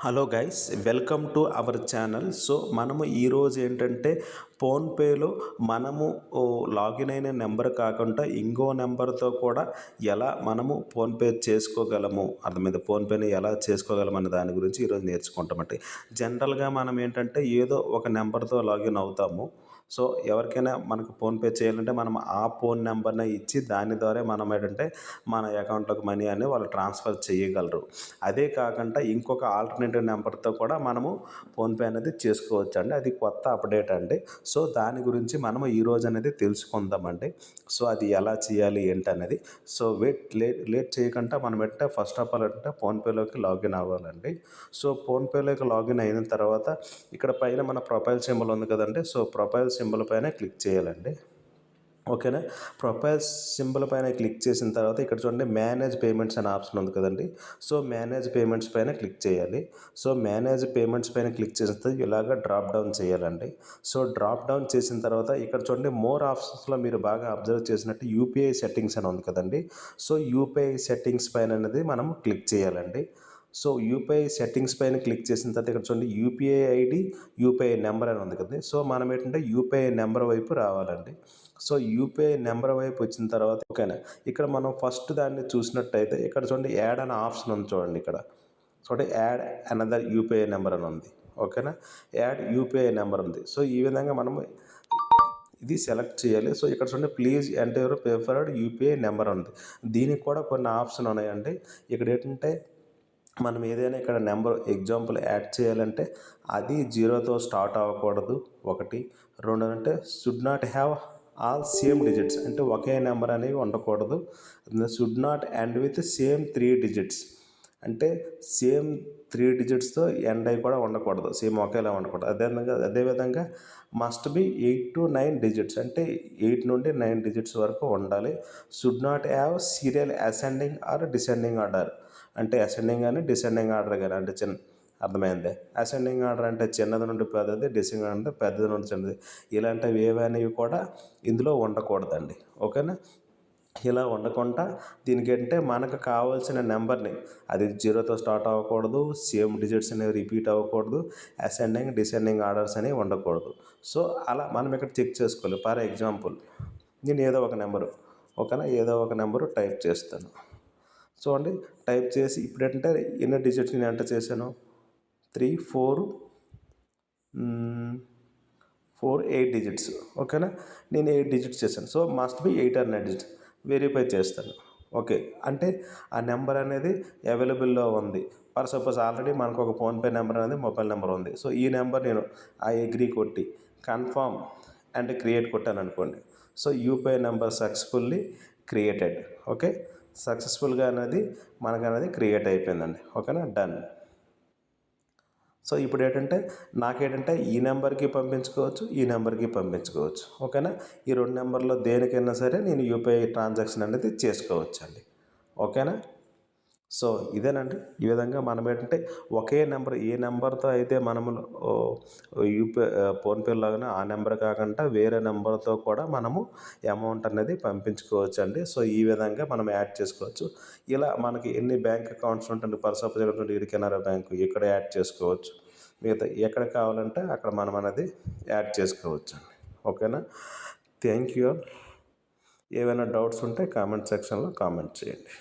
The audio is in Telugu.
Hello guys, welcome to our channel. So మనము ఈరోజు ఏంటంటే ఫోన్పేలో మనము లాగిన్ అయిన నెంబర్ కాకుండా ఇంకో నెంబర్తో కూడా ఎలా మనము ఫోన్పే చేసుకోగలము, అర్థమైంది, ఫోన్పేని ఎలా చేసుకోగలము అనే దాని గురించి ఈరోజు నేర్చుకుంటామంటే, జనరల్గా మనం ఏంటంటే ఏదో ఒక నెంబర్తో లాగిన్ అవుతాము. సో ఎవరికైనా మనకు ఫోన్పే చేయాలంటే మనం ఆ ఫోన్ నెంబర్ని ఇచ్చి దాని ద్వారా మనం ఏంటంటే మన అకౌంట్లోకి మనీ అని వాళ్ళు ట్రాన్స్ఫర్ చేయగలరు. అదే కాకుండా ఇంకొక ఆల్టర్నేటివ్ నెంబర్తో కూడా మనము ఫోన్పే అనేది చేసుకోవచ్చు అండి. అది కొత్త అప్డేట్ అండి. సో దాని గురించి మనము ఈరోజు అనేది తెలుసుకుందామండి. సో అది ఎలా చేయాలి ఏంటి అనేది. సో లేట్ చేయకుండా మనం ఏంటంటే ఫస్ట్ ఆఫ్ ఆల్ అంటే ఫోన్పేలోకి లాగిన్ అవ్వాలండి. సో ఫోన్పేలోకి లాగిన్ అయిన తర్వాత ఇక్కడ పైన మన ప్రొఫైల్ సింబల్ ఉంది కదండి. సో ప్రొఫైల్ సింబల్ పైన క్లిక్ చేయాలండి. ఓకేనా. ప్రొఫైల్ సింబల్ పైన క్లిక్ చేసిన తర్వాత ఇక్కడ చూడండి మేనేజ్ పేమెంట్స్ అనే ఆప్షన్ ఉంది కదండి. సో మేనేజ్ పేమెంట్స్ పైన క్లిక్ చేయాలి. సో మేనేజ్ పేమెంట్స్ పైన క్లిక్ చేసిన తర్వాత ఇలాగ డ్రాప్ డౌన్ చేయాలండి. సో డ్రాప్ డౌన్ చేసిన తర్వాత ఇక్కడ చూడండి మోర్ ఆప్షన్స్లో మీరు బాగా అబ్జర్వ్ చేసినట్టు యూపీఐ సెట్టింగ్స్ అని ఉంది కదండి. సో యూపీఐ సెట్టింగ్స్ పైన అనేది మనం క్లిక్ చేయాలండి. సో యూపీఐ సెట్టింగ్స్ పైన క్లిక్ చేసిన తర్వాత ఇక్కడ చూడండి యూపీఐ ఐడి, యూపీఐ నెంబర్ అని ఉంది కదండి. సో మనం ఏంటంటే యూపీఐ నెంబర్ వైపు రావాలండి. సో యూపీఐ నెంబర్ వైపు వచ్చిన తర్వాత ఓకేనా, ఇక్కడ మనం ఫస్ట్ దాన్ని చూసినట్టయితే ఇక్కడ చూడండి యాడ్ అనే ఆప్షన్ ఉంది చూడండి. ఇక్కడ చూడండి యాడ్ అనదర్ యూపీఐ నెంబర్ అని ఉంది. ఓకేనా, యాడ్ యూపీఐ నెంబర్ ఉంది. సో ఈ విధంగా మనము ఇది సెలెక్ట్ చేయాలి. సో ఇక్కడ చూడండి please enter your preferred UPI number ఉంది. దీనికి కూడా కొన్ని ఆప్షన్ ఉన్నాయండి. ఇక్కడ ఏంటంటే మనం ఏదైనా ఇక్కడ నెంబర్ ఎగ్జాంపుల్ యాడ్ చేయాలంటే అది 0తో స్టార్ట్ అవ్వకూడదు ఒకటి. రెండు అంటే should not have all same digits, అంటే ఒకే నెంబర్ అనేవి ఉండకూడదు. Should not end with same 3 digits, అంటే సేమ్ 3 డిజిట్స్తో ఎండ్ అయి కూడా ఉండకూడదు, సేమ్ ఒకేలా ఉండకూడదు. అదేవిధంగా మస్ట్ బి 8 to 9 డిజిట్స్, అంటే 8 నుండి 9 డిజిట్స్ వరకు ఉండాలి. Should not have serial ascending are descending order, అంటే అసెండింగ్ కానీ డిసెండింగ్ ఆర్డర్ కానీ, అంటే అర్థమైంది. అసెండింగ్ ఆర్డర్ అంటే చిన్నది నుండి పెద్దది, డిసెండింగ్ అంటే పెద్దది నుండి చిన్నది, ఇలాంటివి ఏవనేవి కూడా ఇందులో ఉండకూడదండి. ఓకేనా. ఇలా ఉండకుండా దీనికి అంటే మనకు కావాల్సిన నెంబర్ని, అది 0తో స్టార్ట్ అవ్వకూడదు, సేమ్ డిజిట్స్ అనేవి రిపీట్ అవ్వకూడదు, అసెండింగ్ డిసెండింగ్ ఆర్డర్స్ అనేవి ఉండకూడదు. సో అలా మనం ఇక్కడ చెక్ చేసుకోవాలి. ఫర్ ఎగ్జాంపుల్ నేను ఏదో ఒక నెంబరు, ఓకేనా, ఏదో ఒక నెంబరు టైప్ చేస్తాను. చూడండి టైప్ చేసి ఇప్పుడు ఏంటంటే ఎన్ని డిజిట్స్ నేను ఎంటర్ చేశాను, 3 4 8 డిజిట్స్. ఓకేనా, నేను 8 డిజిట్స్ చేశాను. So must be 8 or 9 digits verify చేస్తాను. ఓకే, అంటే ఆ నెంబర్ అనేది అవైలబుల్లో ఉంది. ఫర్ సపోజ్ ఆల్రెడీ మనకు ఒక ఫోన్పే నెంబర్ అనేది మొబైల్ నెంబర్ ఉంది. సో ఈ నెంబర్ నేను ఆ అగ్రీ కొట్టి కన్ఫర్మ్ అండ్ క్రియేట్ కొట్టాను అనుకోండి. So UPI number successfully created. Okay, సక్సెస్ఫుల్గా అనేది మనకు అనేది క్రియేట్ అయిపోయిందండి. ఓకేనా, డన్. సో ఇప్పుడు ఏంటంటే నాకేంటంటే ఈ నెంబర్కి పంపించుకోవచ్చు, ఈ నెంబర్కి పంపించుకోవచ్చు. ఓకేనా, ఈ 2 నెంబర్లో దేనికైనా సరే నేను యూపీఐ ట్రాన్సాక్షన్ అనేది చేసుకోవచ్చు అండి. ఓకేనా. సో ఇదేనండి. ఈ విధంగా మనం ఏంటంటే ఒకే నెంబర్, ఏ నెంబర్తో అయితే మనము యూపీఐ ఫోన్పే లాగానే ఆ నెంబర్ కాకుండా వేరే నెంబర్తో కూడా మనము అమౌంట్ అనేది పంపించుకోవచ్చు అండి. సో ఈ విధంగా మనం యాడ్ చేసుకోవచ్చు. ఇలా మనకి ఎన్ని బ్యాంక్ అకౌంట్స్ ఉంటుంది, ఫర్ సపోజ్ ఇది కెనరా బ్యాంకు, ఇక్కడ యాడ్ చేసుకోవచ్చు. మిగతా ఎక్కడ కావాలంటే అక్కడ మనం అనేది యాడ్ చేసుకోవచ్చు అండి. ఓకేనా. Thank you. ఏమైనా డౌట్స్ ఉంటే కామెంట్ సెక్షన్లో కామెంట్ చేయండి.